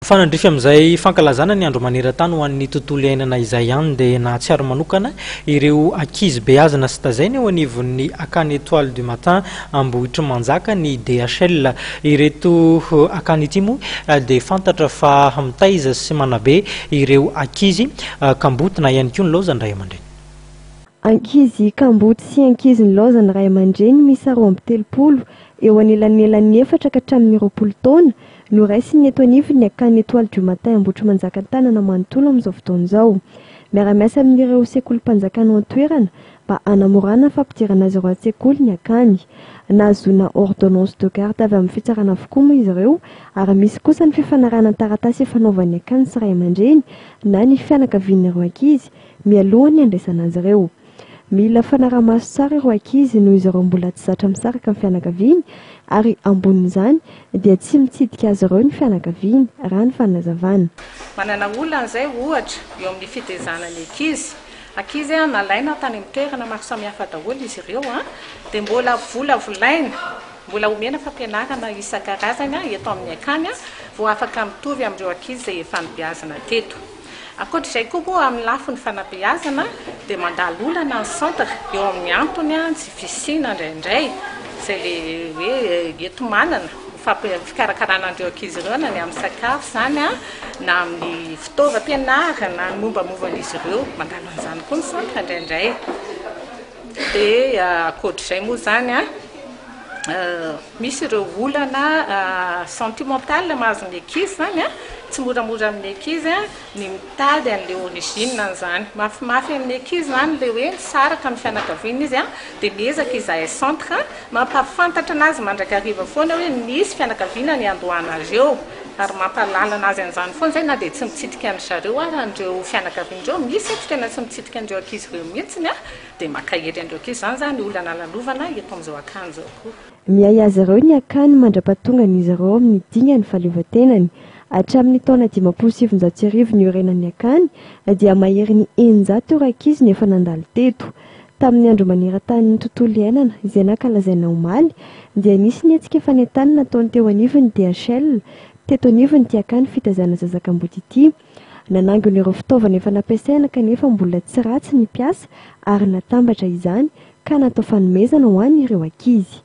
Fanandrify amin'izay fankalazana ny andro maneran-tany ho an'ny tontolo iainana izay ihany dia nahatsiaro manokana ireo ankizy beazina sy tazaina eo anivon'ny akany Étoile du Matin Ambohitra Manjaka ny DHL. Ireto akany ity moa dia fantatra fa mitaiza sy manabe ireo ankizy Kamboty na ihany koa ny laozany Ray aman-dreny. Ankizy Kamboty sy ankizy ny laozany Ray aman-dreny misy 23 eo anelan'elan'ny 4 ka hatramin'ny 20 taona no raisiny eto anivony akany Étoile du Matin Ambohitra Manjaka-Tanana manontolo amin'izao fotoana izao. Miara-miasa amin'ireo sekolim-panjakana an-toerana mba hanamorana fampidirana azy ireo an-tsekoly ny akany. Nahazoana ordonnance de garde avy amin'ny fitsarana avokoa moa izy ireo ary misy kosa ny fifanarana taratasy fanaovan'ny akany sy Ray aman-dreny na ny fianakavian'ireo ankizy mialoha ny andraisana azy ireo. Mila fanaramaso tsara ireo ankizy noho izy ireo mbola tsy zatra misaraka amin'ny fianakaviany ary ambonin'izany dia tsy mitsidika azy ireo ny fianakaviany raha ny fanazavana. Manana olana izay ohatra eo amin'ny fitaizana ny ankizy nalaina tany amin'ny toerana maro samihafa daholo izy ireo dia mbola vola volaina mbola omena fampianarana isan-karazany eto amin'ny akany vao afaka mitovy amin'ireo ankizy izay efa nibeazana teto. Ankoatr'izay koa moa amin'ny lafin'ny fanabeazana dia mandalo olana ny centre eo amin'ny antony tsy fisina indraindray izay le hoe eto manana fikarakarana an'ireo ankizy ireo na ny amin'ny sakafo zany na amin'ny fitaovam-pianarana ny mombamovan'izy ireo mandalo an'izany koa ny centre indraindray. Dia ankoatr'izay moa zany misy ireo olana sentimental mahazo ny ankizy zany tsy moramora amin'ny ankizy ny mitady an'ilay origine an'izany. Mafimafy amin'ny ankizy zany le hoe nisaraka amin'ny fianakaviana izy dia miezaka izahay centre mampafantatra anazy mandrakariva foana hoe nisy fianakaviana ny andohana azy eo ary mampahalala anazy an'izany foana zay na dia tsy mitsidika ny zareo ary andreo fianakavian'ireo misy tena tsy mitsidika an'ireo ankizy ireo mihitsiny dia makahery an'ireo ankizy zany zany olana lalovana eto amin'izao akany izao koa. Miay azy ireo ny akany mandra-pahatongany izy ireo amin'ny dingany fahaleovan-tenany. Hatramin'ny taona 1970 ny orenan'ny akany dia mahery ny 900 ireo ankizy ny efa nandalo teto. Tamin'ny andro maneran-tany ny tontolo iainana izay nankalazaina omaly dia nisy ny hetsika fanentanana nataony teo anivon'ny DHL teto anivony ity akany fitaizana zaza Kamboty ity. Nanangona ireo fitaovana efa nampiasaina kanefa mbola tsy ratsy ny piasa ary natambatra izany ka natao fanomezana ho an'ireo ankizy.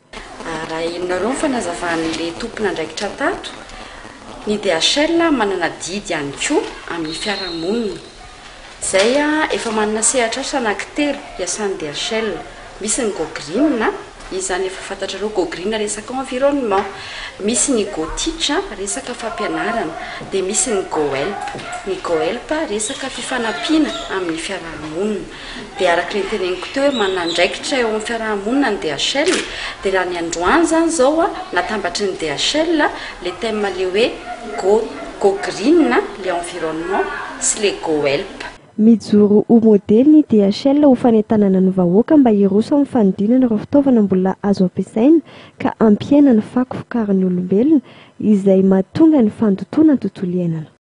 Raha inareo fanazavahan'ilay tompon'andraikitra tato ny DHL manana didy ihany koa amin'ny fiarahamonina. Izay efa manana sehatra anankitelo iasan'ny DHL. Misy ny Go Green, izy zany efa fantatrareo Go Green resaka environnement, misy ny Go Teach resaka fampianarana, dia misy ny Go Help. Ny Go Help resaka fifanampiana amin'ny fiarahamonina. Dia araka ny teneniko teo hoe manana andraikitra eo amin'ny fiarahamonina ny DHL dia raha ny androany zany izao natambatry ny DHL le thème le hoe Go Green, le environnement sy le Go Help. Mijoro ho modely ny DHL ho fanentanana ny vahoaka mba hiroso amin'ny fanodinana ireo fitaovana mbola azo ampiasaina ka ampiaina ny fako fokarin'ny olombelona izay mahatonga ny fandotoana ny tontolo iainana.